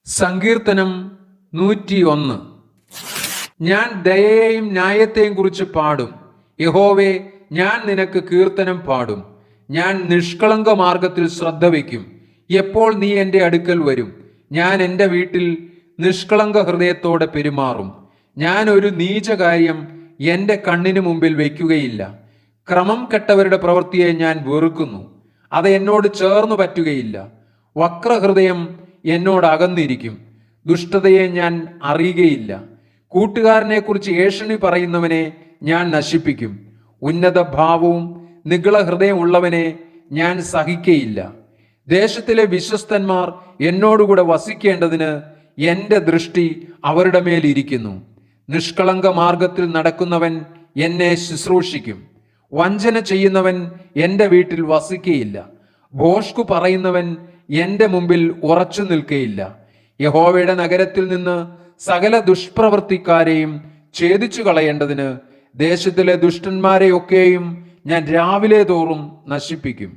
സങ്കീർത്തനം 101. ഞാൻ ദയയെയും ന്യായത്തെയും കുറിച്ച് പാടും. യഹോവേ, ഞാൻ നിനക്ക് കീർത്തനം പാടും. ഞാൻ നിഷ്കളങ്ക മാർഗത്തിൽ ശ്രദ്ധ വയ്ക്കും. എപ്പോൾ നീ എൻ്റെ അടുക്കൽ വരും? ഞാൻ എൻ്റെ വീട്ടിൽ നിഷ്കളങ്ക ഹൃദയത്തോടെ പെരുമാറും. ഞാൻ ഒരു നീചകാര്യം എൻ്റെ കണ്ണിന് മുമ്പിൽ വയ്ക്കുകയില്ല. ക്രമം കെട്ടവരുടെ പ്രവൃത്തിയെ ഞാൻ വെറുക്കുന്നു. അത് എന്നോട് ചേർന്നു പറ്റുകയില്ല. വക്രഹൃദയം എന്നോട് അകന്നിരിക്കും. ദുഷ്ടതയെ ഞാൻ അറിയുകയില്ല. കൂട്ടുകാരനെ കുറിച്ച് ഏഷണി പറയുന്നവനെ ഞാൻ നശിപ്പിക്കും. ഉന്നത ഭാവവും നിഗള ഹൃദയം ഉള്ളവനെ ഞാൻ സഹിക്കയില്ല. ദേശത്തിലെ വിശ്വസ്തന്മാർ എന്നോടുകൂടെ വസിക്കേണ്ടതിന് എൻ്റെ ദൃഷ്ടി അവരുടെ മേലിരിക്കുന്നു. നിഷ്കളങ്ക മാർഗത്തിൽ നടക്കുന്നവൻ എന്നെ ശുശ്രൂഷിക്കും. വഞ്ചന ചെയ്യുന്നവൻ എൻ്റെ വീട്ടിൽ വസിക്കയില്ല. ഭോഷ്കു പറയുന്നവൻ എൻ്റെ മുമ്പിൽ ഉറച്ചു നിൽക്കയില്ല. യഹോവയുടെ നഗരത്തിൽ നിന്ന് സകല ദുഷ്പ്രവൃത്തിക്കാരെയും ഛേദിച്ചു കളയേണ്ടതിന് ദേശത്തിലെ ദുഷ്ടന്മാരെയൊക്കെയും ഞാൻ രാവിലെ തോറും നശിപ്പിക്കും.